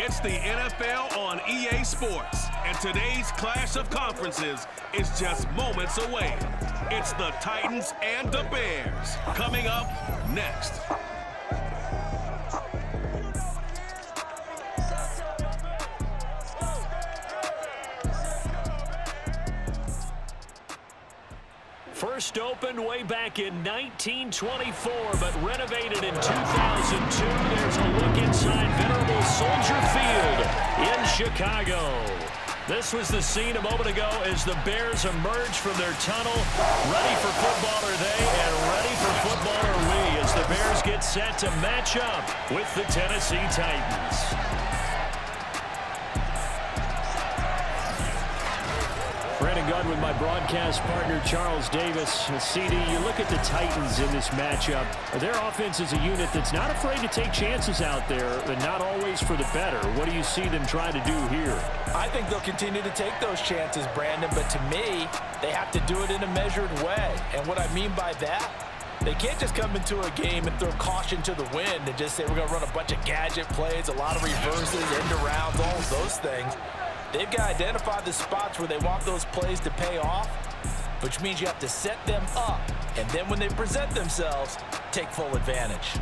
It's the NFL on EA Sports, and today's clash of conferences is just moments away. It's the Titans and the Bears coming up next. First opened way back in 1924, but renovated in 2002. There's a look inside venerable Soldier Field in Chicago. This was the scene a moment ago as the Bears emerged from their tunnel. Ready for football are they, and ready for football are we, as the Bears get set to match up with the Tennessee Titans. Brandon Gunn with my broadcast partner, Charles Davis. CD, you look at the Titans in this matchup. Their offense is a unit that's not afraid to take chances out there, and not always for the better. What do you see them trying to do here? I think they'll continue to take those chances, Brandon, but to me, they have to do it in a measured way. And what I mean by that, they can't just come into a game and throw caution to the wind and just say we're going to run a bunch of gadget plays, a lot of reverses, end arounds, all of those things. They've got to identify the spots where they want those plays to pay off, which means you have to set them up, and then when they present themselves, take full advantage.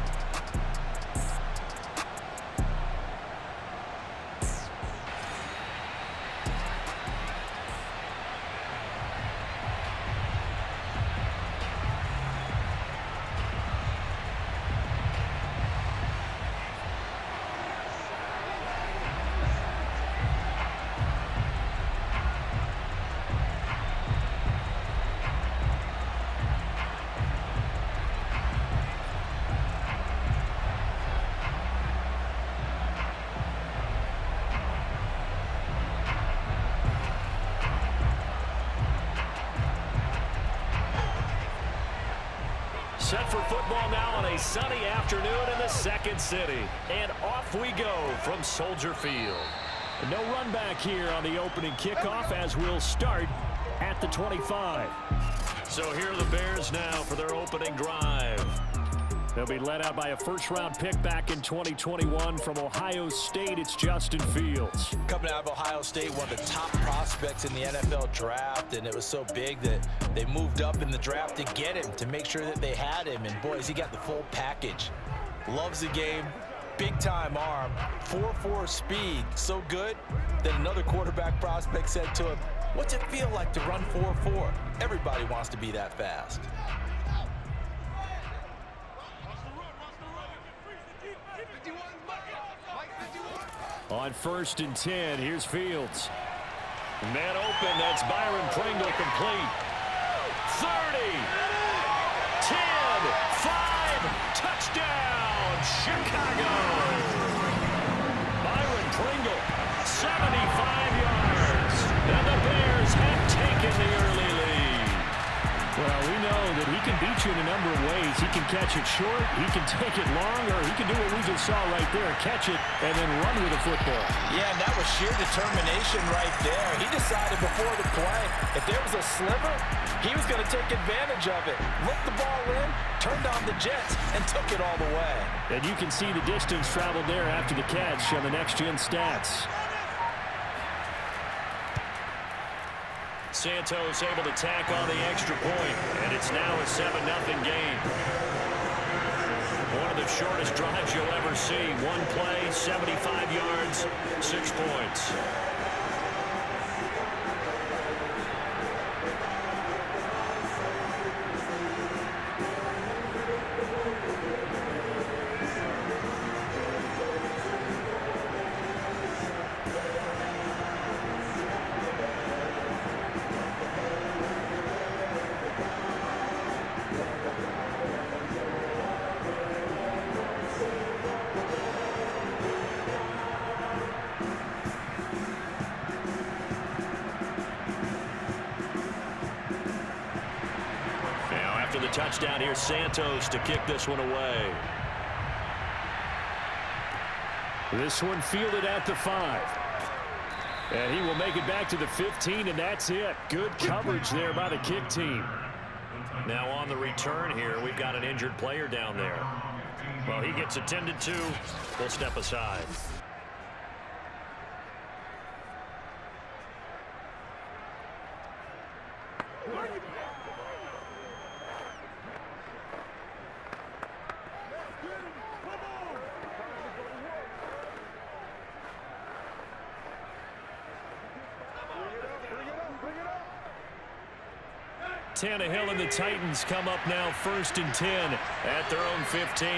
Set for football now on a sunny afternoon in the second city. And off we go from Soldier Field. No run back here on the opening kickoff as we'll start at the 25. So here are the Bears now for their opening drive. They'll be led out by a first-round pick back in 2021 from Ohio State. It's Justin Fields. Coming out of Ohio State, one of the top prospects in the NFL draft, and it was so big that they moved up in the draft to get him, to make sure that they had him. And, boys, he got the full package. Loves the game, big-time arm, 4.4 speed, so good that another quarterback prospect said to him, "What's it feel like to run 4.4? Everybody wants to be that fast." On 1st and 10, here's Fields. Man open, that's Byron Pringle complete. 30, 10, 5, touchdown, Chicago. Byron Pringle, 75 yards, and the Bears have taken the early lead. Well, we know that he can beat you in a number of ways. He can catch it short, he can take it long, or he can do what we just saw right there, catch it and then run with the football. Yeah, and that was sheer determination right there. He decided before the play, if there was a sliver, he was going to take advantage of it. Looked the ball in, turned on the jets, and took it all the way. And you can see the distance traveled there after the catch on the next-gen stats. Santos able to tack on the extra point, and it's now a 7-0 game. One of the shortest drives you'll ever see. One play, 75 yards, 6 points. The touchdown here, Santos to kick this one away. This one fielded at the 5. And he will make it back to the 15, and that's it. Good coverage there by the kick team. Now on the return here, we've got an injured player down there. Well, he gets attended to. We'll step aside. Tannehill and the Titans come up now 1st and 10 at their own 15.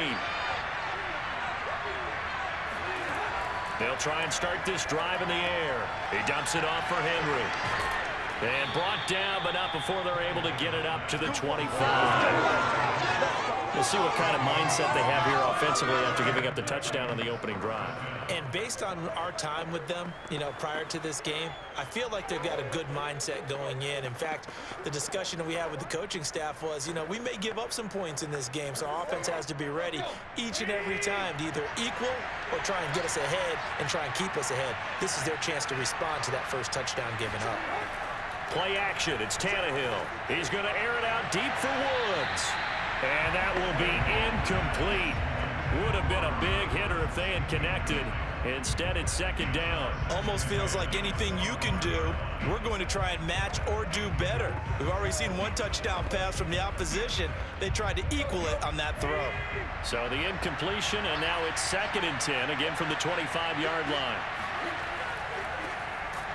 They'll try and start this drive in the air. He dumps it off for Henry. And brought down, but not before they're able to get it up to the 25. We'll see what kind of mindset they have here offensively after giving up the touchdown on the opening drive. And based on our time with them, prior to this game, I feel like they've got a good mindset going in. In fact, the discussion that we had with the coaching staff was, we may give up some points in this game, so our offense has to be ready each and every time to either equal or try and get us ahead and try and keep us ahead. This is their chance to respond to that first touchdown given up. Play action. It's Tannehill. He's going to air it out deep for Woods. And that will be incomplete. Would have been a big hitter if they had connected. Instead, it's 2nd down. Almost feels like anything you can do, we're going to try and match or do better. We've already seen one touchdown pass from the opposition. They tried to equal it on that throw. So the incompletion, and now it's 2nd and 10, again from the 25-yard line.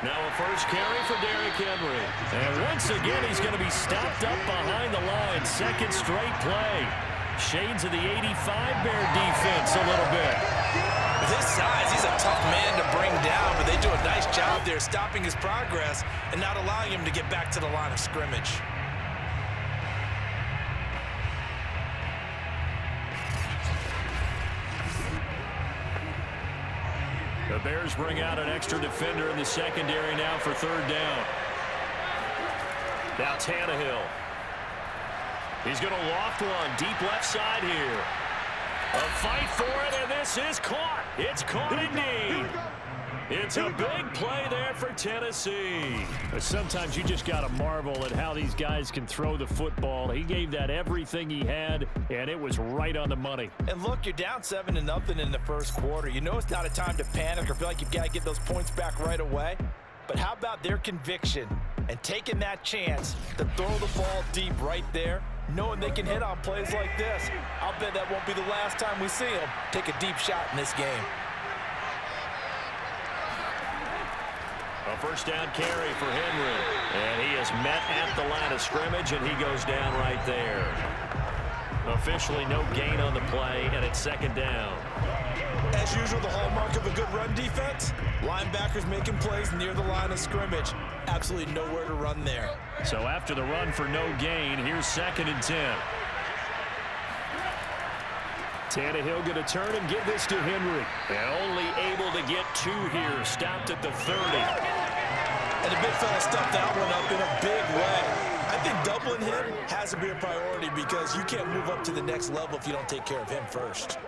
Now a first carry for Derrick Henry. And once again, he's going to be stopped up behind the line. 2nd straight play. Shades of the 85 Bear defense a little bit. With his size, he's a tough man to bring down, but they do a nice job there stopping his progress and not allowing him to get back to the line of scrimmage. The Bears bring out an extra defender in the secondary now for 3rd down. Now Tannehill. He's going to loft one deep left side here. A fight for it, and this is caught. It's caught indeed. It's a big play there for Tennessee. Sometimes you just got to marvel at how these guys can throw the football. He gave that everything he had, and it was right on the money. And look, you're down 7-0 in the first quarter. You know it's not a time to panic or feel like you've got to get those points back right away. But how about their conviction and taking that chance to throw the ball deep right there, knowing they can hit on plays like this? I'll bet that won't be the last time we see them take a deep shot in this game. A first down carry for Henry. And he is met at the line of scrimmage, and he goes down right there. Officially no gain on the play, and it's 2nd down. As usual, the hallmark of a good run defense, linebackers making plays near the line of scrimmage. Absolutely nowhere to run there. So after the run for no gain, here's 2nd and 10. Tannehill going to turn and give this to Henry. And only able to get 2 here. Stopped at the 30. And the big fella stuffed that one up in a big way. I think doubling him has to be a priority because you can't move up to the next level if you don't take care of him first.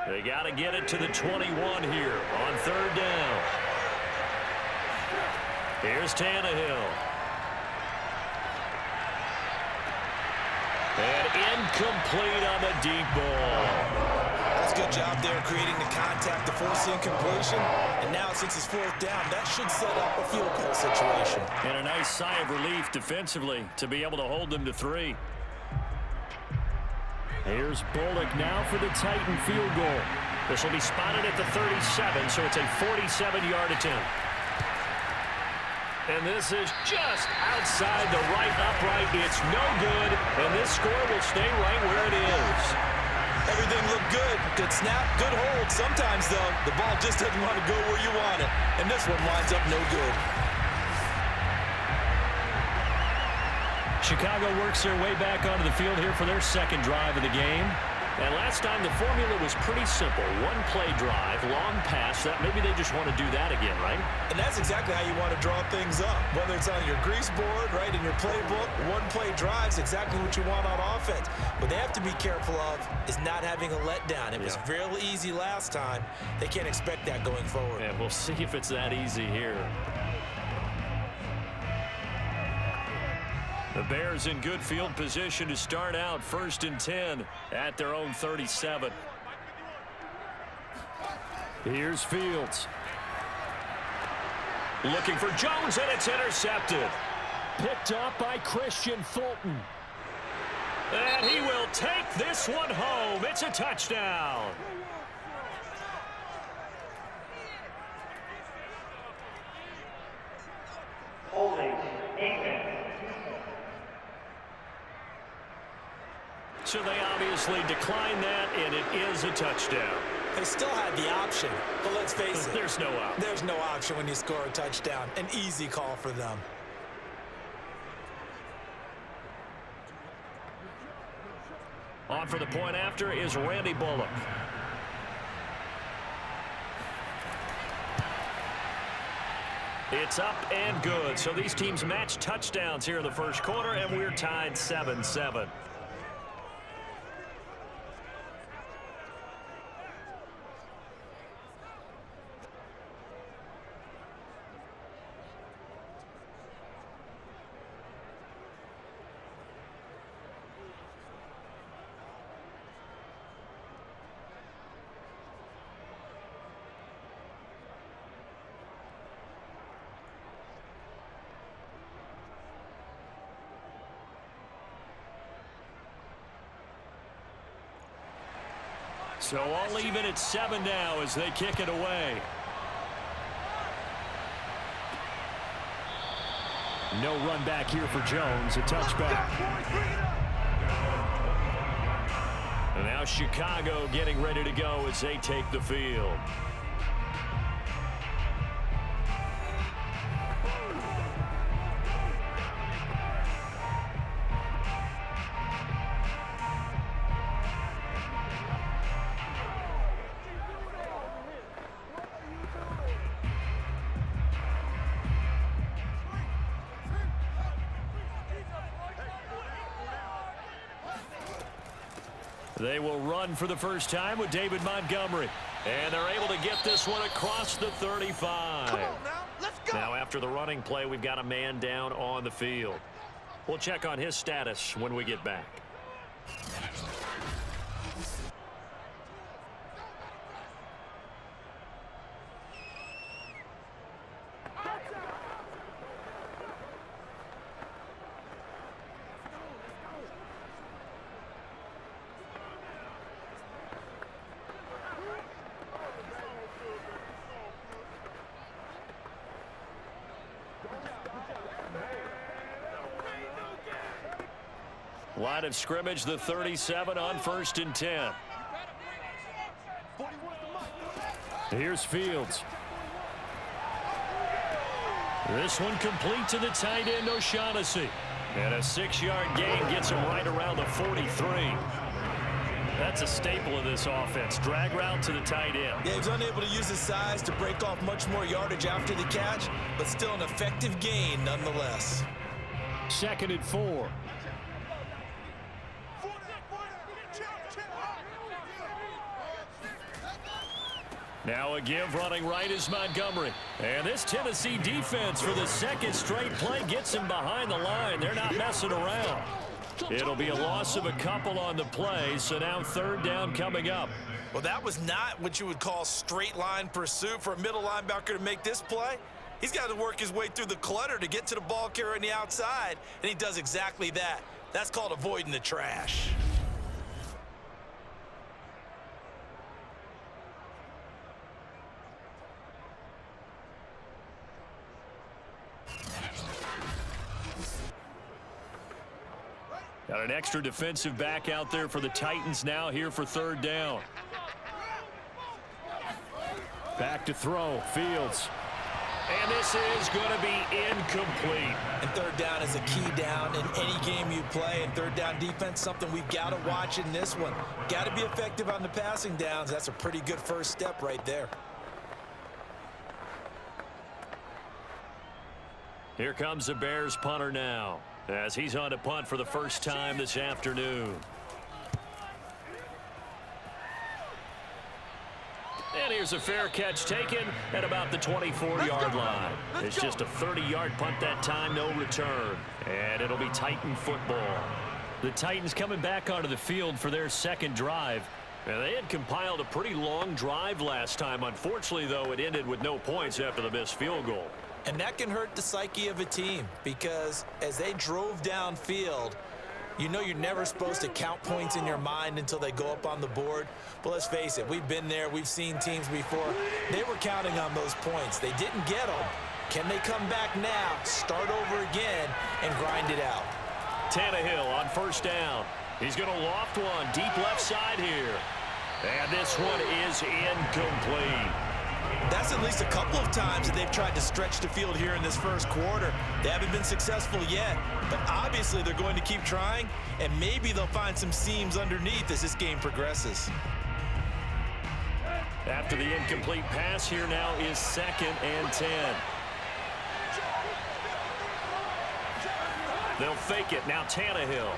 They got to get it to the 21 here on 3rd down. Here's Tannehill. And incomplete on the deep ball. That's a good job there creating the contact to force the incompletion. And now since it's 4th down, that should set up a field goal situation. And a nice sigh of relief defensively to be able to hold them to 3. Here's Bullock now for the Titan field goal. This will be spotted at the 37, so it's a 47-yard attempt. And this is just outside the right upright. It's no good, and this score will stay right where it is. Everything looked good. Good snap, good hold. Sometimes, though, the ball just doesn't want to go where you want it. And this one winds up no good. Chicago works their way back onto the field here for their 2nd drive of the game. And last time the formula was pretty simple. 1-play drive, long pass. That maybe they just want to do that again, right? And that's exactly how you want to draw things up. Whether it's on your grease board, right, in your playbook, 1-play drives, exactly what you want on offense. What they have to be careful of is not having a letdown. It was real easy last time. They can't expect that going forward. And we'll see if it's that easy here. The Bears in good field position to start out 1st and 10 at their own 37. Here's Fields. Looking for Jones, and it's intercepted. Picked up by Christian Fulton. And he will take this one home. It's a touchdown. So they obviously declined that, and it is a touchdown. They still had the option, but let's face it. There's no option. There's no option when you score a touchdown. An easy call for them. On for the point after is Randy Bullock. It's up and good. So these teams match touchdowns here in the first quarter, and we're tied 7-7. So all even at 7 now as they kick it away. No run back here for Jones. A touchback. And now Chicago getting ready to go as they take the field. They will run for the first time with David Montgomery. And they're able to get this one across the 35. Come on now, let's go. Now after the running play, we've got a man down on the field. We'll check on his status when we get back. Line of scrimmage, the 37 on 1st and 10. Here's Fields. This one complete to the tight end, O'Shaughnessy. And a 6-yard gain gets him right around the 43. That's a staple of this offense. Drag route to the tight end. Yeah, he's unable to use his size to break off much more yardage after the catch, but still an effective gain nonetheless. 2nd and 4. Now a give running right is Montgomery. And this Tennessee defense for the second straight play gets him behind the line. They're not messing around. It'll be a loss of a couple on the play, so now 3rd down coming up. Well, that was not what you would call straight line pursuit for a middle linebacker to make this play. He's got to work his way through the clutter to get to the ball carrier on the outside, and he does exactly that. That's called avoiding the trash. Got an extra defensive back out there for the Titans now here for 3rd down. Back to throw, Fields. And this is going to be incomplete. And 3rd down is a key down in any game you play. And 3rd down defense, something we've got to watch in this one. Got to be effective on the passing downs. That's a pretty good first step right there. Here comes the Bears punter now, as he's on to punt for the first time this afternoon. And here's a fair catch taken at about the 24-yard line. It's just a 30-yard punt that time, no return. And it'll be Titan football. The Titans coming back onto the field for their second drive. And they had compiled a pretty long drive last time. Unfortunately, though, it ended with no points after the missed field goal. And that can hurt the psyche of a team, because as they drove downfield, you know you're never supposed to count points in your mind until they go up on the board. But let's face it, we've been there. We've seen teams before. They were counting on those points. They didn't get them. Can they come back now, start over again, and grind it out? Tannehill on 1st down. He's going to loft one deep left side here. And this one is incomplete. That's at least a couple of times that they've tried to stretch the field here in this first quarter. They haven't been successful yet, but obviously they're going to keep trying, and maybe they'll find some seams underneath as this game progresses. After the incomplete pass, here now is 2nd and 10. They'll fake it. Now Tannehill.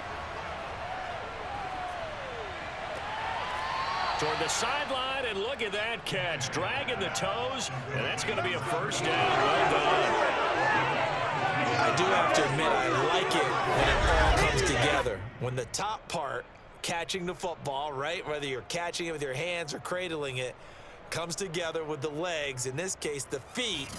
Toward the sideline, and look at that catch. Dragging the toes, and that's going to be a first down. Well done. I do have to admit, I like it when it all comes together. When the top part, catching the football, right, whether you're catching it with your hands or cradling it, comes together with the legs, in this case the feet,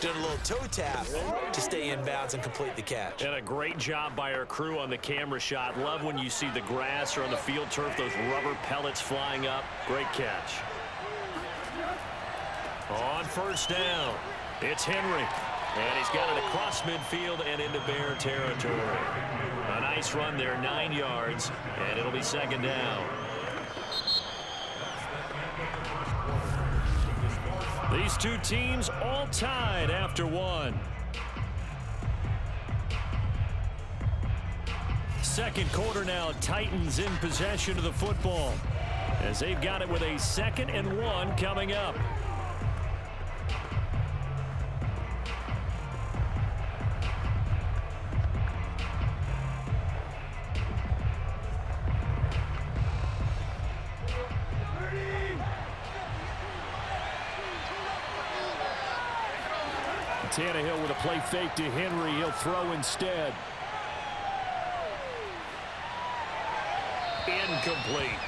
doing a little toe tap to stay in bounds and complete the catch. And a great job by our crew on the camera shot. Love when you see the grass or on the field turf, those rubber pellets flying up. Great catch. On first down, it's Henry. And he's got it across midfield and into Bear territory. A nice run there, 9 yards, and it'll be 2nd down. These two teams all tied after one. Second quarter now, Titans in possession of the football as they've got it with a 2nd and 1 coming up. Tannehill with a play fake to Henry. He'll throw instead. Incomplete.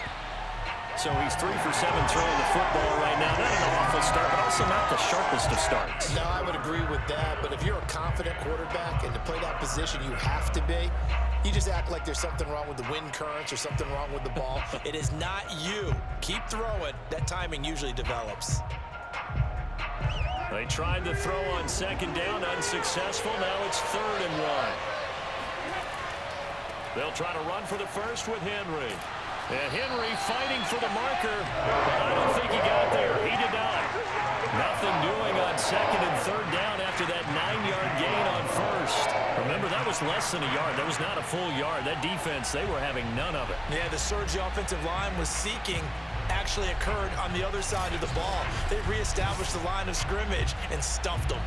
So he's 3 for 7 throwing the football right now. Not an awful start, but also not the sharpest of starts. No, I would agree with that. But if you're a confident quarterback and to play that position, you have to be. You just act like there's something wrong with the wind currents or something wrong with the ball. It is not you. Keep throwing. That timing usually develops. They tried to throw on 2nd down, unsuccessful. Now it's 3rd and 1. They'll try to run for the first with Henry. And Henry fighting for the marker, but I don't think he got there. He did not. Nothing doing on 2nd and 3rd down after that 9-yard gain on first. Remember, that was less than a yard. That was not a full yard. That defense, they were having none of it. Yeah, the surge the offensive line was seeking actually occurred on the other side of the ball. They reestablished the line of scrimmage and stuffed them.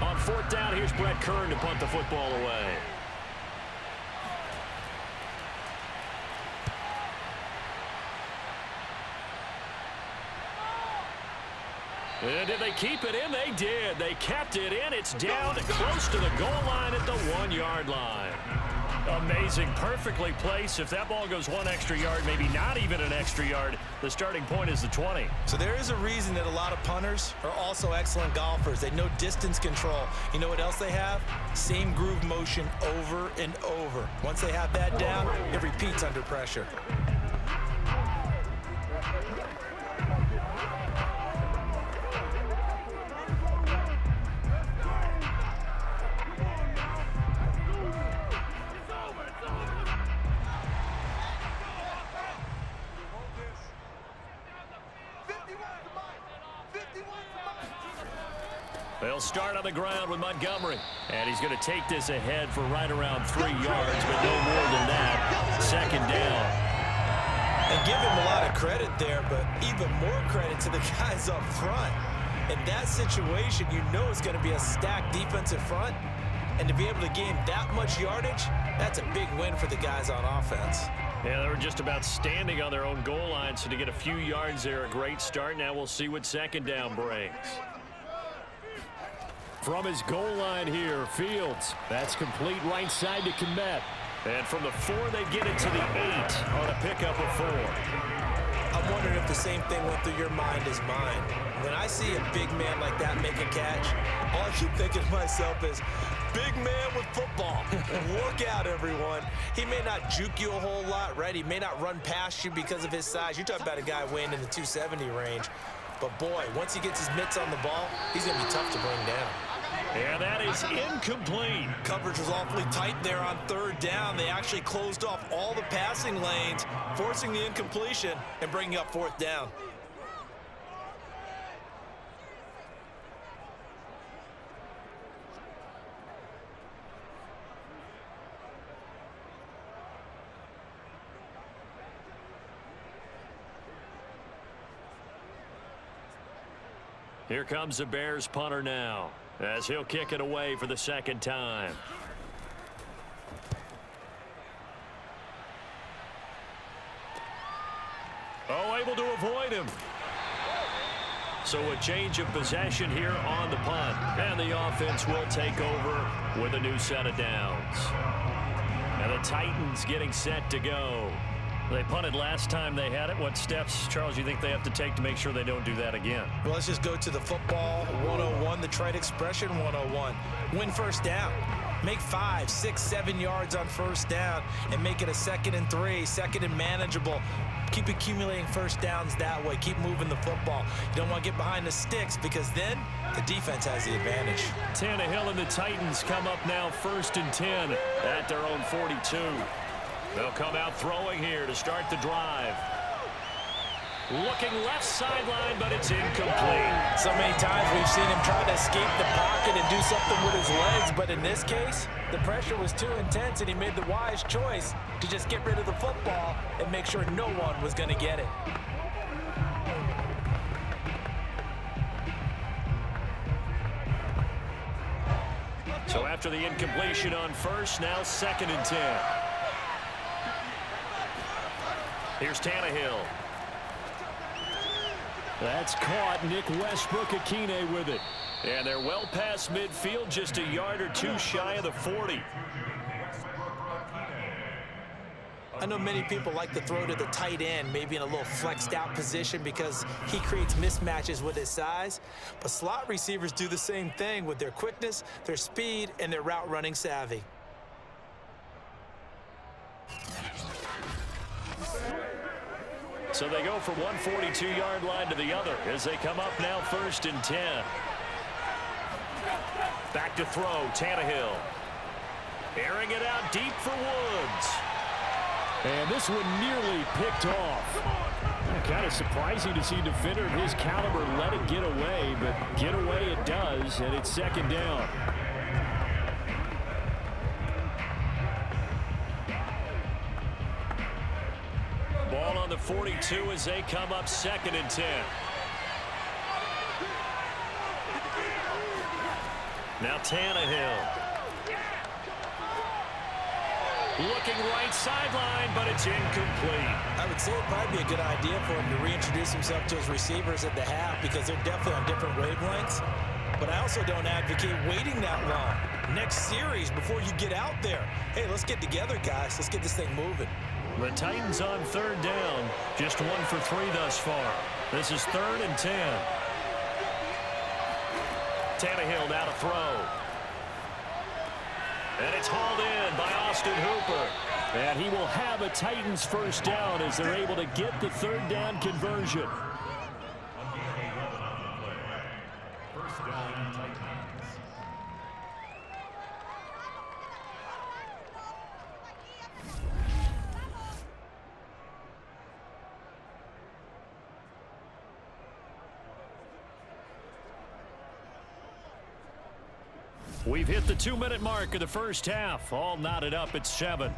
On 4th down, here's Brett Kern to punt the football away. And did they keep it in? They did. They kept it in. It's down close to the goal line at the 1-yard line. Amazing. Perfectly placed. If that ball goes 1 extra yard, maybe not even an extra yard, the starting point is the 20. So there is a reason that a lot of punters are also excellent golfers. They know distance control. You know what else they have? Same groove motion over and over. Once they have that down, it repeats under pressure. They'll start on the ground with Montgomery. And he's going to take this ahead for right around 3 yards, but no more than that. 2nd down. And give him a lot of credit there, but even more credit to the guys up front. In that situation, you know it's going to be a stacked defensive front. And to be able to gain that much yardage, that's a big win for the guys on offense. Yeah, they were just about standing on their own goal line, so to get a few yards there, a great start. Now we'll see what 2nd down brings. From his goal line here, Fields. That's complete right side to Kmet. And from the 4, they get it to the 8 on a pickup of 4. I'm wondering if the same thing went through your mind as mine. When I see a big man like that make a catch, all I keep thinking to myself is, big man with football. Look out, everyone. He may not juke you a whole lot, right? He may not run past you because of his size. You're talking about a guy weighing in the 270 range. But, boy, once he gets his mitts on the ball, he's going to be tough to bring down. And that is incomplete. Coverage was awfully tight there on third down. They actually closed off all the passing lanes, forcing the incompletion and bringing up fourth down. Here comes the Bears punter now, as he'll kick it away for the second time. Oh, able to avoid him. So a change of possession here on the punt. And the offense will take over with a new set of downs. And the Titans getting set to go. They punted last time they had it. What steps, Charles, you think they have to take to make sure they don't do that again? Well, let's just go to the football 101, the trite expression 101. Win first down. Make 5, 6, 7 yards on first down and make it a 2nd and 3, 2nd and manageable. Keep accumulating first downs that way. Keep moving the football. You don't want to get behind the sticks because then the defense has the advantage. Tannehill and the Titans come up now 1st and 10 at their own 42. They'll come out throwing here to start the drive. Looking left sideline, but it's incomplete. So many times we've seen him try to escape the pocket and do something with his legs, but in this case, the pressure was too intense and he made the wise choice to just get rid of the football and make sure no one was going to get it. So after the incompletion on first, now 2nd and 10. Here's Tannehill. That's caught. Nick Westbrook-Akine with it. And they're well past midfield, just a yard or two shy of the 40. I know many people like to throw to the tight end, maybe in a little flexed out position because he creates mismatches with his size. But slot receivers do the same thing with their quickness, their speed, and their route running savvy. So they go from one 42-yard line to the other as they come up now 1st and 10. Back to throw, Tannehill. Airing it out deep for Woods. And this one nearly picked off. Kind of surprising to see a defender of his caliber let it get away, but get away it does, and it's 2nd down. Ball on the 42 as they come up 2nd and 10. Now Tannehill. Looking right sideline, but it's incomplete. I would say it'd probably be a good idea for him to reintroduce himself to his receivers at the half because they're definitely on different wavelengths. But I also don't advocate waiting that long. Next series before you get out there. Hey, let's get together, guys. Let's get this thing moving. The Titans on 3rd down. Just 1 for 3 thus far. This is 3rd and 10. Tannehill now to throw. And it's hauled in by Austin Hooper. And he will have a Titans first down as they're able to get the 3rd down conversion. First down, Titans. We've hit the 2-minute mark of the first half. All knotted up at 7.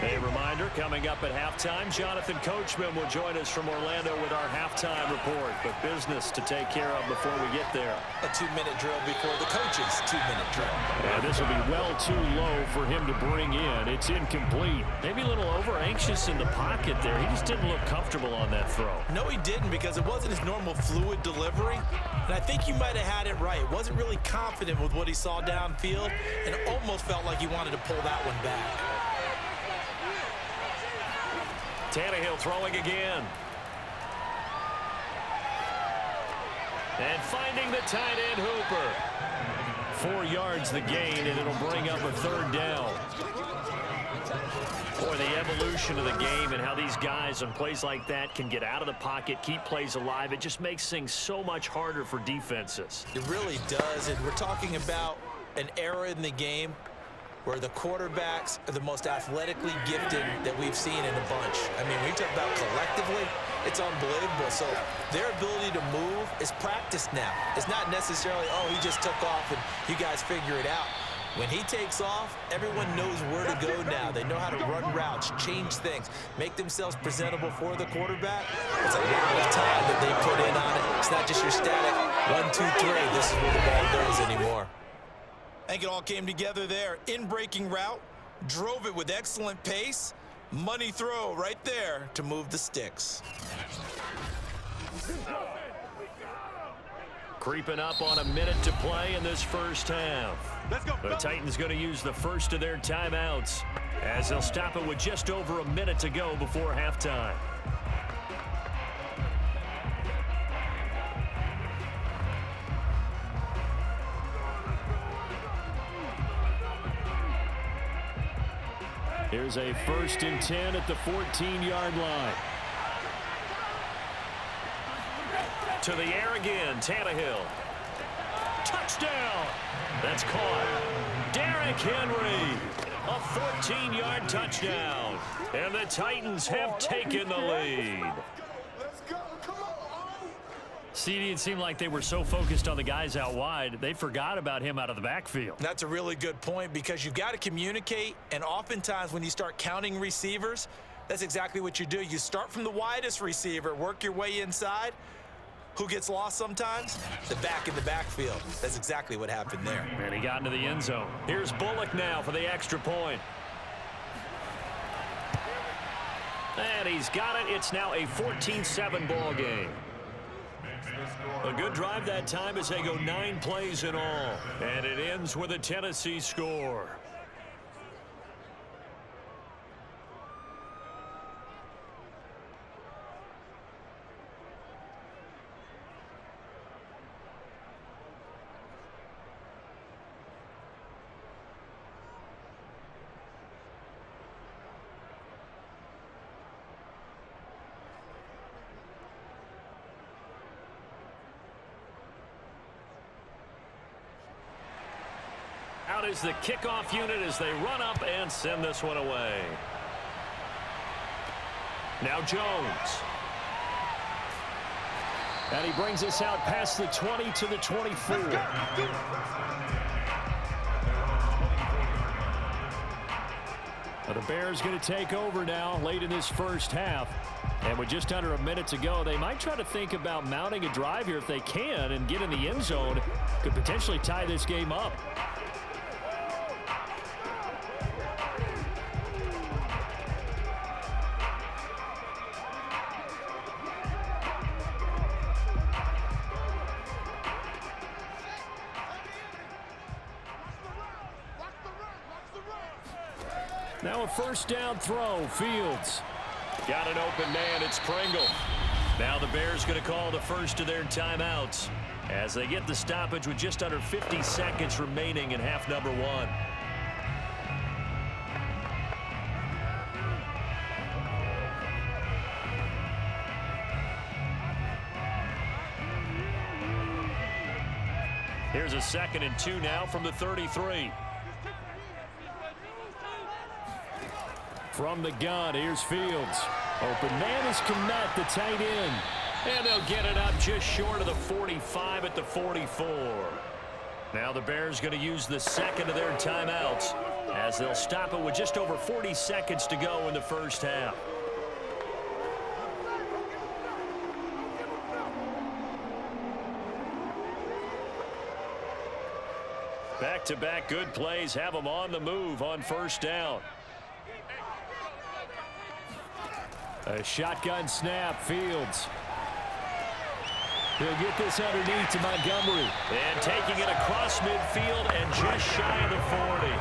A reminder, coming up at halftime, Jonathan Coachman will join us from Orlando with our halftime report. But business to take care of before we get there. A 2-minute drill before the coach's 2-minute drill. And this will be well too low for him to bring in. It's incomplete. Maybe a little over-anxious in the pocket there. He just didn't look comfortable on that throw. No, he didn't, because it wasn't his normal fluid delivery. And I think you might have had it right. Wasn't really confident with what he saw downfield, and it almost felt like he wanted to pull that one back. Tannehill throwing again. And finding the tight end Hooper. 4 yards the gain, and it'll bring up a 3rd down. Boy, the evolution of the game and how these guys on plays like that can get out of the pocket, keep plays alive, it just makes things so much harder for defenses. It really does, and we're talking about an era in the game where the quarterbacks are the most athletically gifted that we've seen in a bunch. I mean, when you talk about collectively, it's unbelievable. So their ability to move is practiced now. It's not necessarily, oh, he just took off and you guys figure it out. When he takes off, everyone knows where to go now. They know how to run routes, change things, make themselves presentable for the quarterback. It's a lot of time that they put in on it. It's not just your static 1, 2, 3. This is where the ball goes anymore. I think it all came together there. In-breaking route, drove it with excellent pace. Money throw right there to move the sticks. Creeping up on a minute to play in this first half. Let's go. The Titans going to use the first of their timeouts as they'll stop it with just over a minute to go before halftime. Here's a 1st and 10 at the 14-yard line. To the air again, Tannehill. Touchdown! That's caught. Derrick Henry, a 14-yard touchdown. And the Titans have taken the lead. CD, it seemed like they were so focused on the guys out wide, they forgot about him out of the backfield. That's a really good point, because you got to communicate, and oftentimes when you start counting receivers, that's exactly what you do. You start from the widest receiver, work your way inside. Who gets lost sometimes? The back in the backfield. That's exactly what happened there. And he got into the end zone. Here's Bullock now for the extra point. And he's got it. It's now a 14-7 ball game. A good drive that time as they go 9 plays in all. And it ends with a Tennessee score. Out is the kickoff unit as they run up and send this one away. Now Jones. And he brings us out past the 20 to the 24. Well, the Bears going to take over now late in this first half. And with just under a minute to go, they might try to think about mounting a drive here if they can and get in the end zone. Could potentially tie this game up. Now a first down throw. Fields. Got an open man. It's Pringle. Now the Bears going to call the first of their timeouts as they get the stoppage with just under 50 seconds remaining in half number 1. Here's a 2nd and 2 now from the 33. From the gun, here's Fields. Open man is Kmet, the tight end. And they'll get it up just short of the 45 at the 44. Now Now the Bears going to use the second of their timeouts as they'll stop it with just over 40 seconds to go in the first half. Back-to-back good plays have them on the move on first down. A shotgun snap, Fields. He'll get this underneath to Montgomery. And taking it across midfield and just shy of the 40.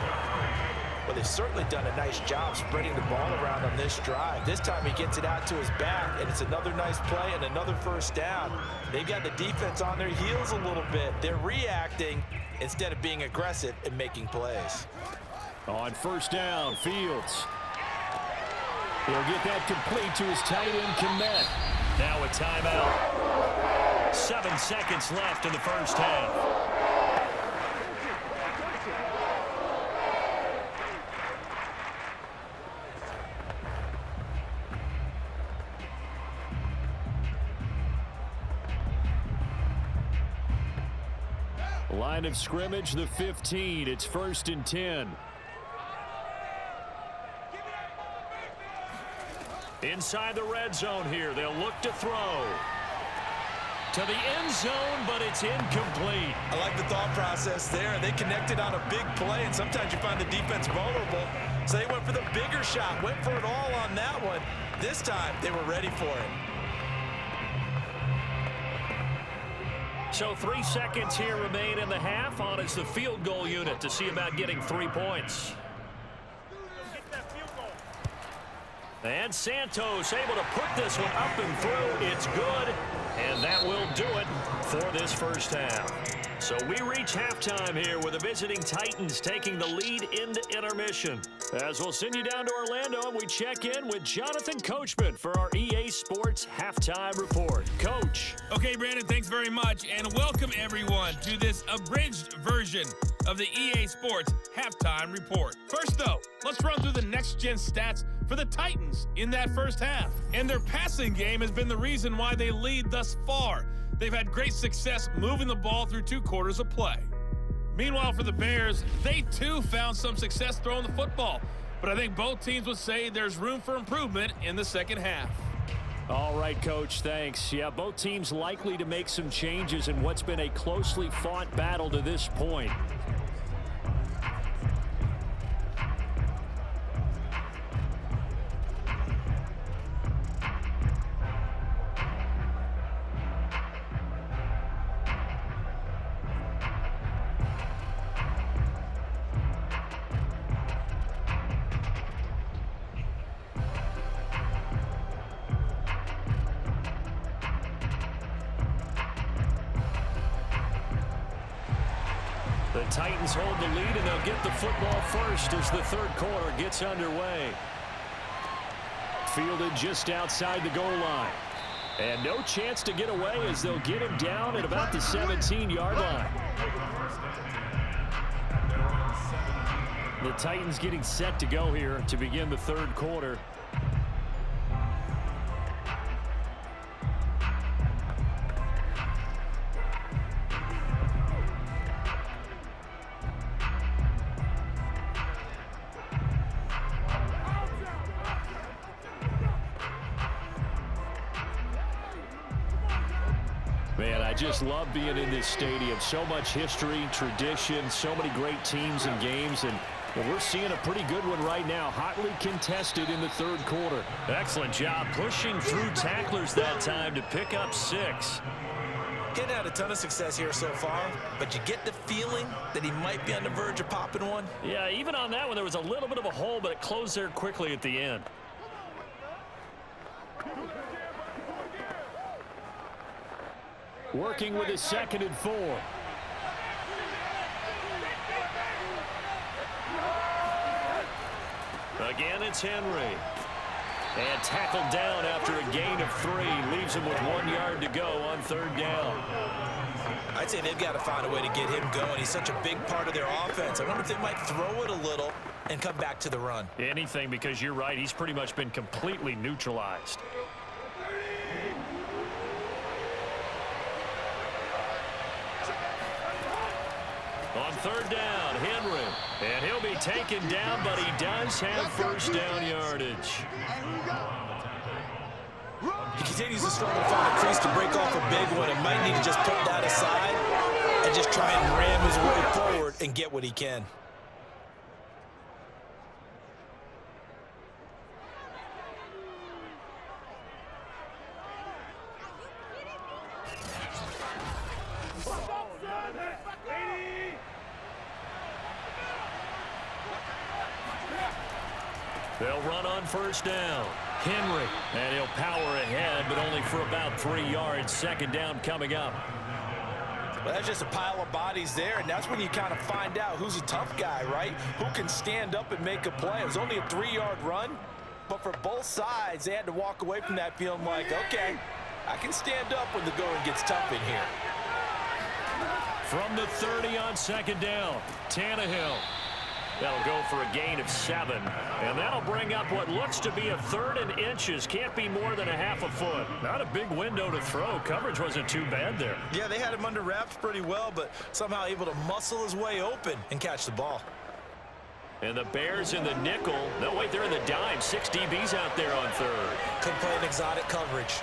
Well, they've certainly done a nice job spreading the ball around on this drive. This time he gets it out to his back, and it's another nice play and another first down. They've got the defense on their heels a little bit. They're reacting instead of being aggressive and making plays. On first down, Fields. He'll get that complete to his tight end, Kmet. Now a timeout. 7 seconds left in the first half. Line of scrimmage, the 15. It's 1st and 10. Inside the red zone here. They'll look to throw. To the end zone, but it's incomplete. I like the thought process there. They connected on a big play, and sometimes you find the defense vulnerable. So they went for the bigger shot, went for it all on that one. This time, they were ready for it. So 3 seconds here remain in the half. On is the field goal unit to see about getting 3 points. And Santos able to put this one up and through. It's good, and that will do it for this first half. So we reach halftime here with the visiting Titans taking the lead into intermission. As we'll send you down to Orlando, we check in with Jonathan Coachman for our EA Sports Halftime Report. Coach. Okay, Brandon, thanks very much, and welcome everyone to this abridged version of the EA Sports Halftime Report. First, though, let's run through the next-gen stats for the Titans in that first half. And their passing game has been the reason why they lead thus far. They've had great success moving the ball through 2 quarters of play. Meanwhile, for the Bears, they too found some success throwing the football. But I think both teams would say there's room for improvement in the second half. All right, Coach, thanks. Yeah, both teams likely to make some changes in what's been a closely fought battle to this point. The Titans hold the lead, and they'll get the football first as the third quarter gets underway. Fielded just outside the goal line. And no chance to get away as they'll get him down at about the 17-yard line. The Titans getting set to go here to begin the third quarter. Man, I just love being in this stadium. So much history, tradition, so many great teams and games, and we're seeing a pretty good one right now, hotly contested in the third quarter. Excellent job pushing through tacklers that time to pick up 6. Getting had a ton of success here so far, but you get the feeling that he might be on the verge of popping one. Yeah, even on that one, there was a little bit of a hole, but it closed there quickly at the end. Working with his 2nd and 4. Again, it's Henry. And tackled down after a gain of 3. Leaves him with 1 yard to go on third down. I'd say they've got to find a way to get him going. He's such a big part of their offense. I wonder if they might throw it a little and come back to the run. Anything, because you're right. He's pretty much been completely neutralized. On third down, Henry. And he'll be taken down, but he does have first down yardage. He continues to struggle to find a crease to break off a big one and might need to just put that aside and just try and ram his way forward and get what he can. They'll run on first down. Henry. And he'll power ahead, but only for about 3 yards. Second down coming up. Well, that's just a pile of bodies there, and that's when you kind of find out who's a tough guy, right? Who can stand up and make a play. It was only a 3-yard run, but for both sides, they had to walk away from that feeling like, okay, I can stand up when the going gets tough in here. From the 30 on second down, Tannehill. That'll go for a gain of 7. And that'll bring up what looks to be a 3rd and inches. Can't be more than a half a foot. Not a big window to throw. Coverage wasn't too bad there. Yeah, they had him under wraps pretty well, but somehow able to muscle his way open and catch the ball. And the Bears in the nickel. No, wait, they're in the dime. 6 DBs out there on third. Could play an exotic coverage.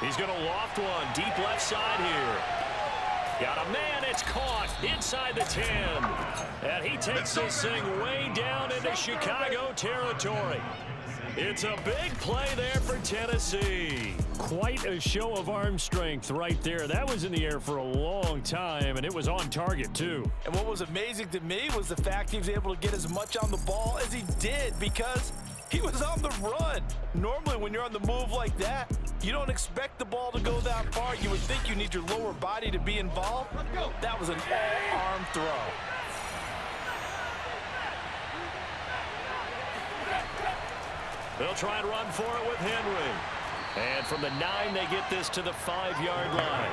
He's going to loft one. Deep left side here. Got a man, it's caught inside the 10. And he takes this thing way down into Chicago territory. It's a big play there for Tennessee. Quite a show of arm strength right there. That was in the air for a long time, and it was on target, too. And what was amazing to me was the fact he was able to get as much on the ball as he did because he was on the run. Normally, when you're on the move like that, you don't expect the ball to go that far. You would think you need your lower body to be involved. That was an all-arm throw. They'll try and run for it with Henry. And from the 9, they get this to the 5-yard line.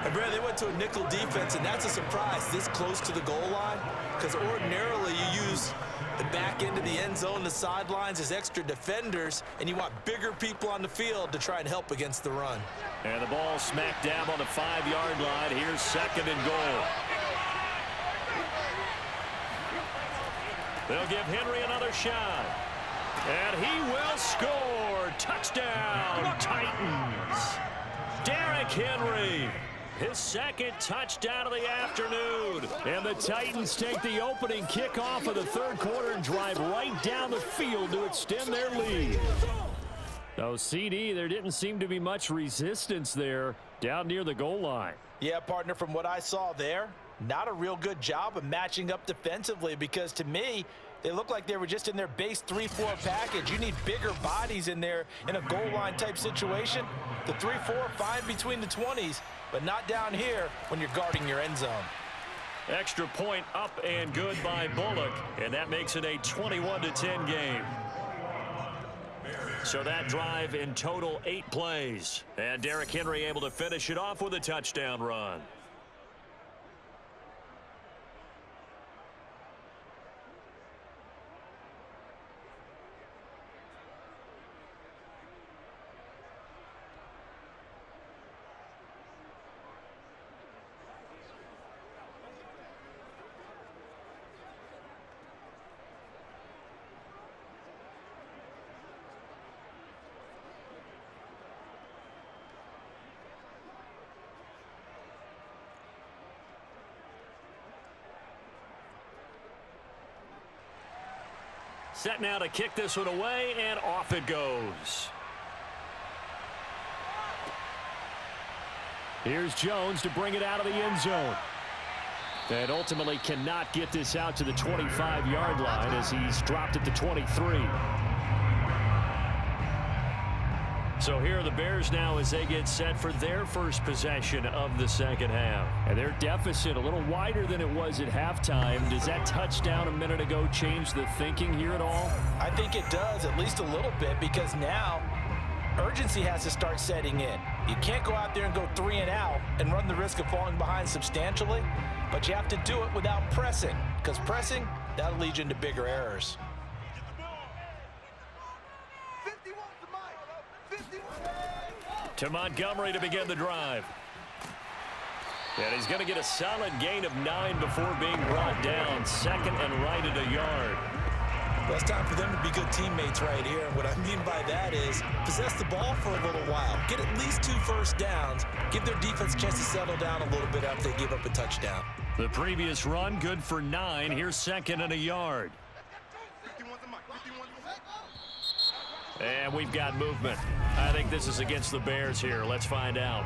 And Brad, they went to a nickel defense, and that's a surprise this close to the goal line, because ordinarily you use the back end of the end zone, the sidelines as extra defenders, and you want bigger people on the field to try and help against the run. And the ball smack dab on the 5-yard line. Here's 2nd and goal. They'll give Henry another shot. And he will score. Touchdown, Titans. Derrick Henry. His 2nd touchdown of the afternoon. And the Titans take the opening kickoff of the 3rd quarter and drive right down the field to extend their lead. So, CD, there didn't seem to be much resistance there down near the goal line. Yeah, partner, from what I saw there, not a real good job of matching up defensively because, to me, they looked like they were just in their base 3-4 package. You need bigger bodies in there in a goal line type situation. The 3-4 fine between the 20s, but not down here when you're guarding your end zone. Extra point up and good by Bullock, and that makes it a 21-10 game. So that drive in total 8 plays, and Derrick Henry able to finish it off with a touchdown run. Set now to kick this one away, and off it goes. Here's Jones to bring it out of the end zone. And ultimately cannot get this out to the 25-yard line as he's dropped at the 23. So here are the Bears now as they get set for their first possession of the 2nd half. And their deficit a little wider than it was at halftime. Does that touchdown a minute ago change the thinking here at all? I think it does, at least a little bit, because now urgency has to start setting in. You can't go out there and go 3 and out and run the risk of falling behind substantially, but you have to do it without pressing, because pressing, that'll lead you into bigger errors. To Montgomery to begin the drive. And he's going to get a solid gain of 9 before being brought down. Second and right at a yard. Well, it's time for them to be good teammates right here. And what I mean by that is possess the ball for a little while. Get at least 2 first downs. Give their defense a chance to settle down a little bit after they give up a touchdown. The previous run good for 9. Here's second and a yard. And we've got movement. I think this is against the Bears here. Let's find out.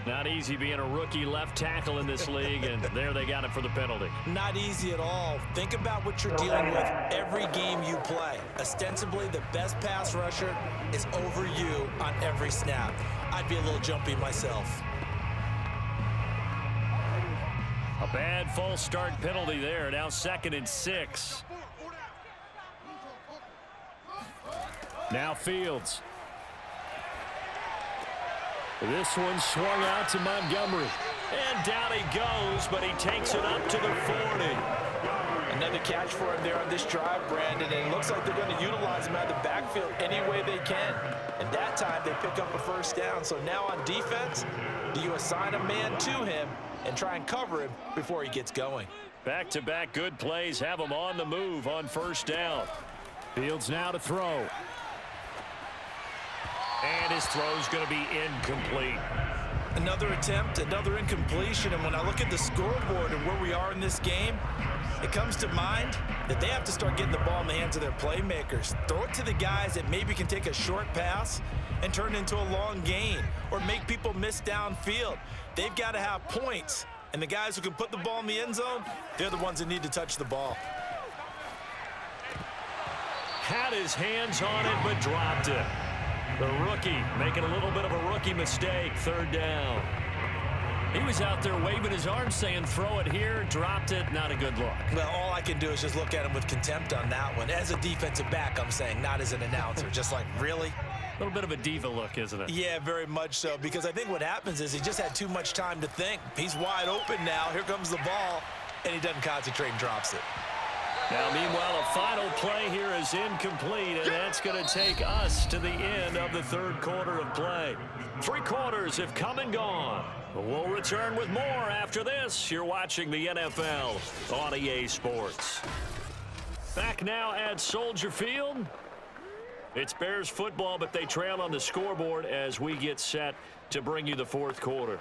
Not easy being a rookie left tackle in this league, and there they got it for the penalty. Not easy at all. Think about what you're dealing with every game you play. Ostensibly, the best pass rusher is over you on every snap. I'd be a little jumpy myself. A bad false start penalty there. Now second and 6. Now Fields. This one swung out to Montgomery. And down he goes, but he takes it up to the 40. Another catch for him there on this drive, Brandon, and it looks like they're going to utilize him out of the backfield any way they can. And that time they pick up a first down. So now on defense, do you assign a man to him and try and cover him before he gets going? Back-to-back good plays have him on the move on first down. Fields now to throw. And his throw's going to be incomplete. Another attempt, another incompletion, and when I look at the scoreboard and where we are in this game, it comes to mind that they have to start getting the ball in the hands of their playmakers. Throw it to the guys that maybe can take a short pass and turn it into a long gain or make people miss downfield. They've got to have points, and the guys who can put the ball in the end zone, they're the ones that need to touch the ball. Had his hands on it, but dropped it. The rookie making a little bit of a rookie mistake, third down. He was out there waving his arms saying, throw it here, dropped it, not a good look. Well, all I can do is just look at him with contempt on that one. As a defensive back, I'm saying, not as an announcer. Just like, really? A little bit of a diva look, isn't it? Yeah, very much so, because I think what happens is he just had too much time to think. He's wide open now. Here comes the ball, and he doesn't concentrate and drops it. Now, meanwhile, a final play here is incomplete, and that's going to take us to the end of the third quarter of play. 3 quarters have come and gone. We'll return with more after this. You're watching the NFL on EA Sports. Back now at Soldier Field. It's Bears football, but they trail on the scoreboard as we get set to bring you the fourth quarter.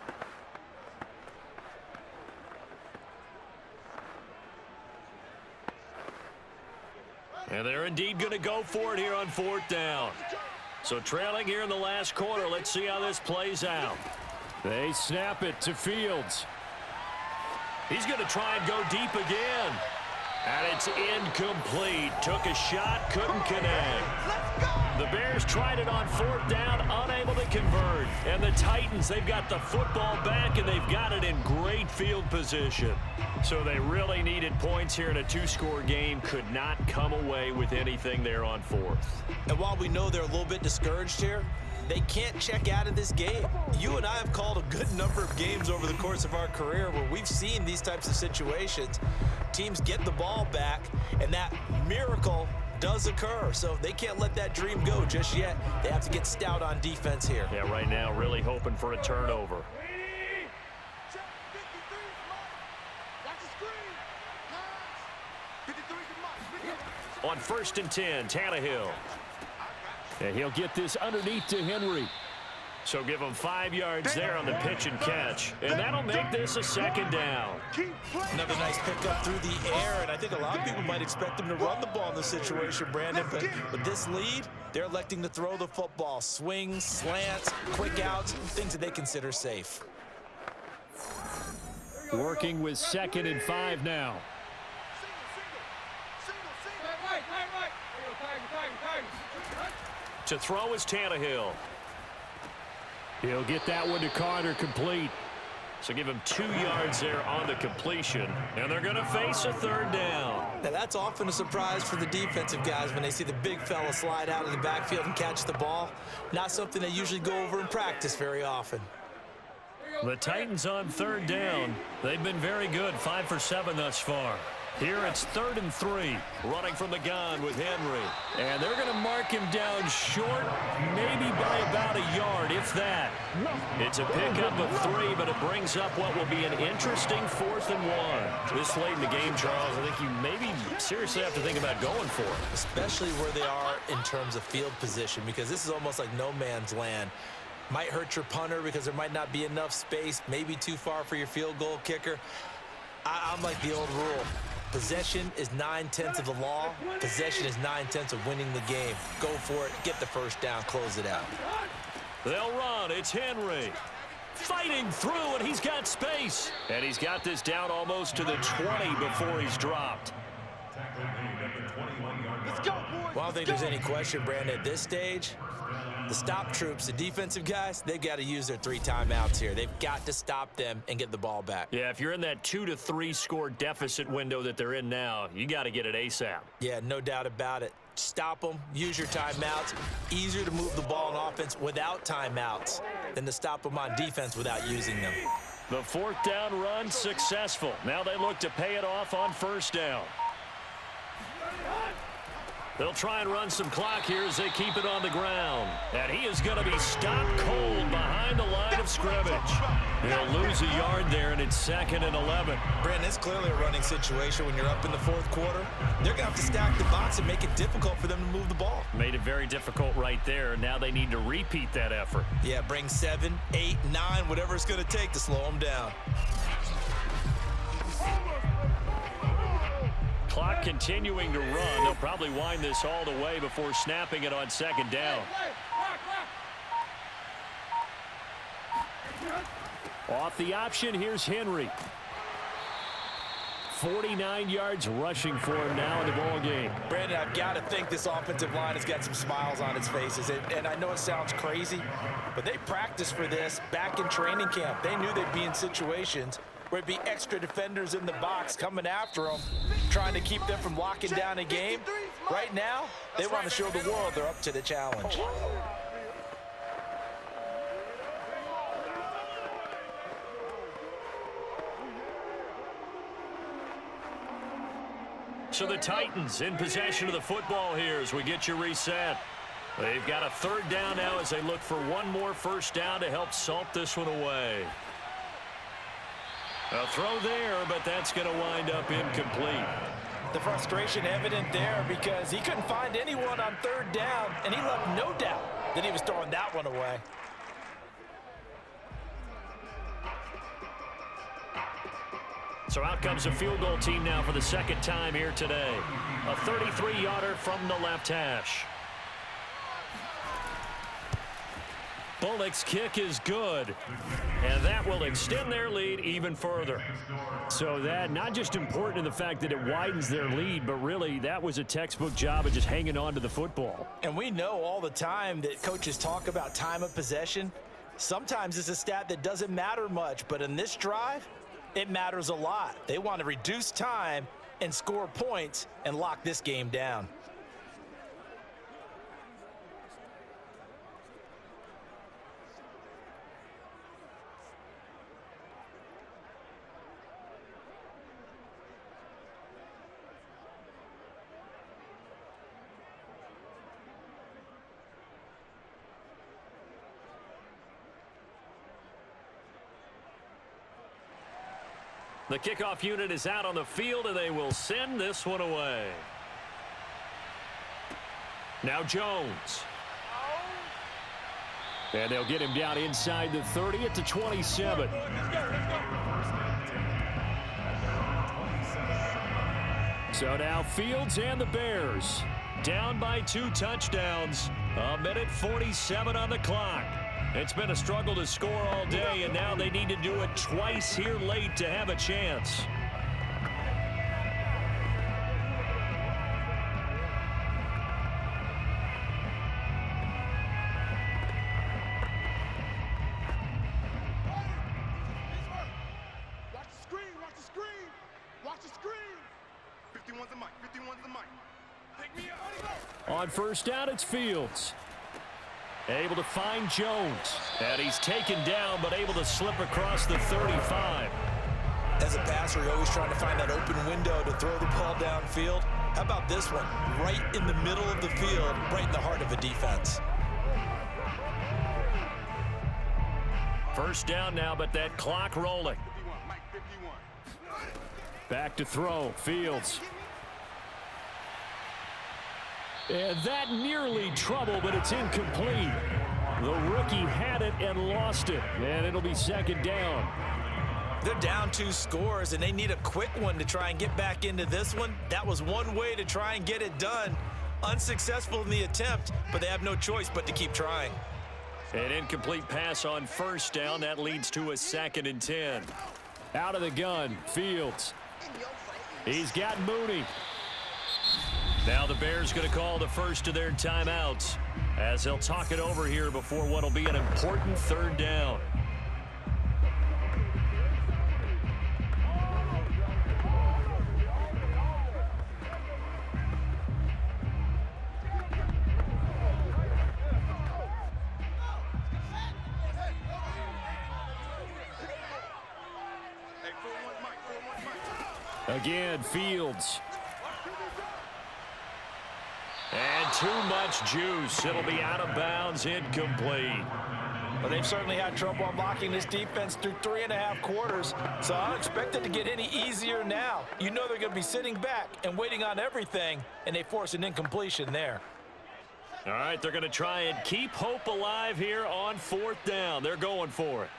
And they're indeed going to go for it here on fourth down. So trailing here in the last quarter. Let's see how this plays out. They snap it to Fields. He's going to try and go deep again. And it's incomplete. Took a shot, couldn't connect. The Bears tried it on fourth down, unable to convert. And the Titans, they've got the football back, and they've got it in great field position. So they really needed points here in a 2-score game. Could not come away with anything there on fourth. And while we know they're a little bit discouraged here, they can't check out of this game. You and I have called a good number of games over the course of our career where we've seen these types of situations. Teams get the ball back, and that miracle does occur. So they can't let that dream go just yet. They have to get stout on defense here. Yeah, right now really hoping for a turnover. On 1st and 10, Tannehill. And he'll get this underneath to Henry. So give him 5 yards there on the pitch and catch. And that'll make this a second down. Another nice pickup through the air, and I think a lot of people might expect them to run the ball in this situation, Brandon. But with this lead, they're electing to throw the football. Swings, slants, quick outs, things that they consider safe. Working with 2nd and 5 now. To throw is Tannehill. He'll get that one to Carter complete. So give him 2 yards there on the completion. And they're going to face a third down. Now that's often a surprise for the defensive guys when they see the big fella slide out of the backfield and catch the ball. Not something they usually go over in practice very often. The Titans on third down. They've been very good, 5 for 7 thus far. Here it's 3rd and 3. Running from the gun with Henry. And they're going to mark him down short, maybe by about a yard, if that. It's a pickup of 3, but it brings up what will be an interesting 4th and 1. This late in the game, Charles, I think you maybe seriously have to think about going for it. Especially where they are in terms of field position, because this is almost like no man's land. Might hurt your punter because there might not be enough space, maybe too far for your field goal kicker. I'm like the old rule. Possession is 9/10 of the law. Possession is 9/10 of winning the game. Go for it, get the first down, close it out. They'll run. It's Henry. Fighting through, and he's got space. And he's got this down almost to the 20 before he's dropped. Well, I don't think there's any question, Brandon, at this stage. The stop troops, the defensive guys, they've got to use their 3 timeouts here. They've got to stop them and get the ball back. Yeah, if you're in that 2 to 3 score deficit window that they're in now, you got to get it ASAP. Yeah, no doubt about it. Stop them, use your timeouts. Easier to move the ball on offense without timeouts than to stop them on defense without using them. The 4th down run successful. Now they look to pay it off on 1st down. They'll try and run some clock here as they keep it on the ground. And he is going to be stopped cold behind the line of scrimmage. He'll lose a yard there, and it's 2nd and 11. Brandon, it's clearly a running situation when you're up in the 4th quarter. They're going to have to stack the box and make it difficult for them to move the ball. Made it very difficult right there. Now they need to repeat that effort. Yeah, bring 7, 8, 9, whatever it's going to take to slow them down. Clock continuing to run. They'll probably wind this all the way before snapping it on 2nd down. Off the option, here's Henry. 49 yards rushing for him now in the ball game. Brandon, I've got to think this offensive line has got some smiles on its faces. And I know it sounds crazy, but they practiced for this back in training camp. They knew they'd be in situations where it'd be extra defenders in the box coming after them, trying to keep them from locking down a game. Right now, they want to show the world they're up to the challenge. So the Titans in possession of the football here as we get you reset. They've got a 3rd down now as they look for one more 1st down to help salt this one away. A throw there, but that's going to wind up incomplete. The frustration evident there because he couldn't find anyone on 3rd down, and he left no doubt that he was throwing that one away. So out comes a field goal team now for the 2nd time here today. A 33-yarder from the left hash. Bullock's kick is good, and that will extend their lead even further. So that not just important in the fact that it widens their lead, but really that was a textbook job of just hanging on to the football. And we know all the time that coaches talk about time of possession. Sometimes it's a stat that doesn't matter much, but in this drive, it matters a lot. They want to reduce time and score points and lock this game down. The kickoff unit is out on the field, and they will send this one away. Now Jones. And they'll get him down inside the 30 at the 27. So now Fields and the Bears down by 2 touchdowns. 1:47 on the clock. It's been a struggle to score all day, and now they need to do it twice here late to have a chance. Watch the screen, watch the screen, watch the screen. 51's the mic, 51's the mic. Take me out. On 1st down, it's Fields. Able to find Jones. And he's taken down, but able to slip across the 35. As a passer, you're always trying to find that open window to throw the ball downfield. How about this one? Right in the middle of the field, right in the heart of a defense. First down now, but that clock rolling. 51, Mike 51. Back to throw, Fields. And that nearly trouble, but it's incomplete. The rookie had it and lost it, and it'll be second down. They're down 2 scores, and they need a quick one to try and get back into this one. That was one way to try and get it done. Unsuccessful in the attempt, but they have no choice but to keep trying. An incomplete pass on first down. That leads to a 2nd and 10. Out of the gun, Fields. He's got Mooney. Now the Bears going to call the first of their timeouts as they'll talk it over here before what will be an important 3rd down. Hey, 4-1, Mike. 4-1, Mike. Again, Fields. And too much juice. It'll be out of bounds, incomplete. Well, they've certainly had trouble unlocking this defense through 3.5 quarters, so I don't expect it to get any easier now. You know they're going to be sitting back and waiting on everything, and they force an incompletion there. All right, they're going to try and keep hope alive here on 4th down. They're going for it.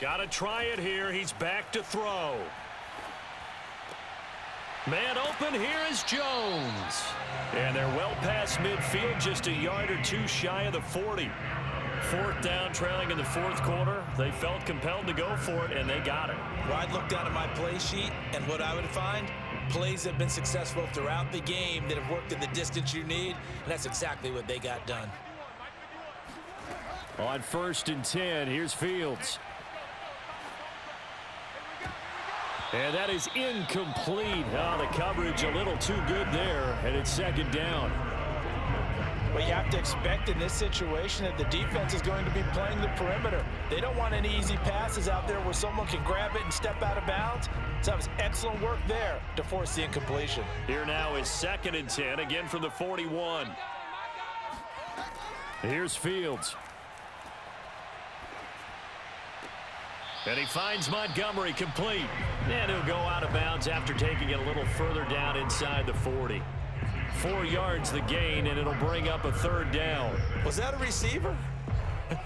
Got to try it here. He's back to throw. Man open, here is Jones. And they're well past midfield, just a yard or 2 shy of the 40. 4th down, trailing in the 4th quarter. They felt compelled to go for it, and they got it. Well, I'd look down at my play sheet, and what I would find, plays that have been successful throughout the game that have worked in the distance you need, and that's exactly what they got done. On 1st and 10, here's Fields. And that is incomplete. Oh, the coverage a little too good there, and it's 2nd down. Well, you have to expect in this situation that the defense is going to be playing the perimeter. They don't want any easy passes out there where someone can grab it and step out of bounds. So that was excellent work there to force the incompletion. Here now is 2nd and 10, again from the 41. Here's Fields. And he finds Montgomery complete. And he'll go out of bounds after taking it a little further down inside the 40. 4 yards the gain, and it'll bring up a 3rd down. Was that a receiver?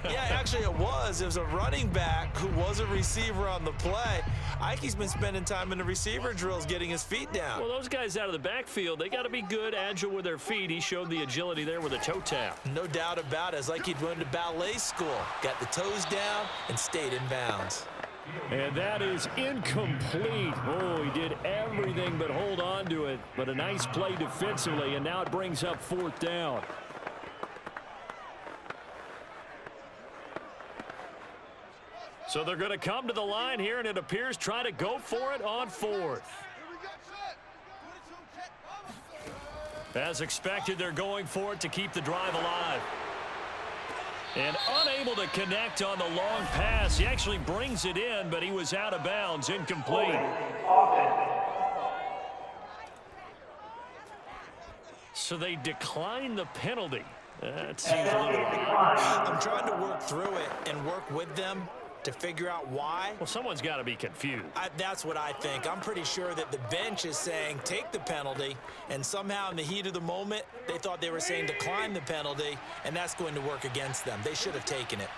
Yeah, actually it was. It was a running back who was a receiver on the play. Ike's been spending time in the receiver drills getting his feet down. Well, those guys out of the backfield, they got to be good, agile with their feet. He showed the agility there with a toe tap. No doubt about it. It's like he'd went to ballet school. Got the toes down and stayed in bounds. And that is incomplete. Oh, he did everything but hold on to it. But a nice play defensively, and now it brings up 4th down. So they're going to come to the line here, and it appears try to go for it on 4th. As expected, they're going for it to keep the drive alive. And unable to connect on the long pass. He actually brings it in, but he was out of bounds, incomplete. So they decline the penalty. That seems a little odd. I'm trying to work through it and work with them to figure out why. Well, someone's got to be confused. That's what I think. I'm pretty sure that the bench is saying take the penalty, and somehow in the heat of the moment, they thought they were saying decline the penalty, and that's going to work against them. They should have taken it.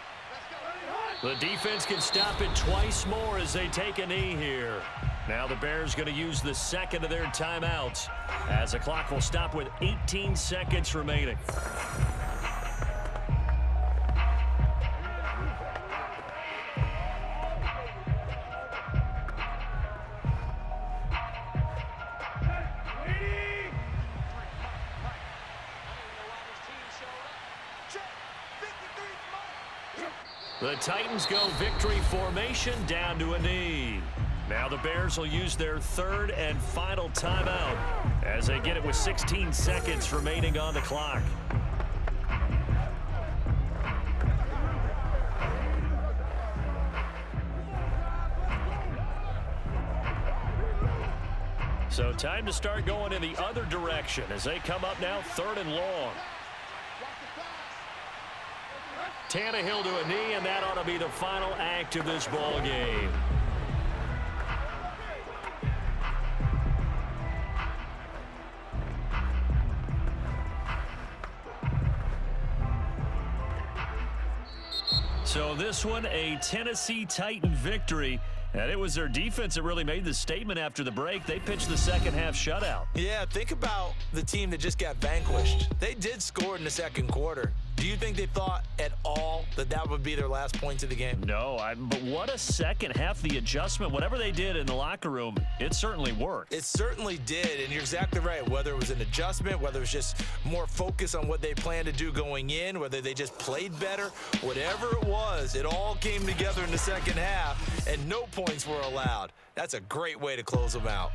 The defense can stop it twice more as they take a knee here. Now the Bears going to use the 2nd of their timeouts as the clock will stop with 18 seconds remaining. The Titans go victory formation down to a knee. Now the Bears will use their 3rd and final timeout as they get it with 16 seconds remaining on the clock. So time to start going in the other direction as they come up now 3rd and long. Tannehill to a knee, and that ought to be the final act of this ball game. So this one, a Tennessee Titan victory. And it was their defense that really made the statement after the break. They pitched the second half shutout. Yeah, think about the team that just got vanquished. They did score in the second quarter. Do you think they thought at all that that would be their last points of the game? No, but what a second half. The adjustment, whatever they did in the locker room, it certainly worked. It certainly did, and you're exactly right. Whether it was an adjustment, whether it was just more focus on what they planned to do going in, whether they just played better, whatever it was, it all came together in the second half, and no points were allowed. That's a great way to close them out.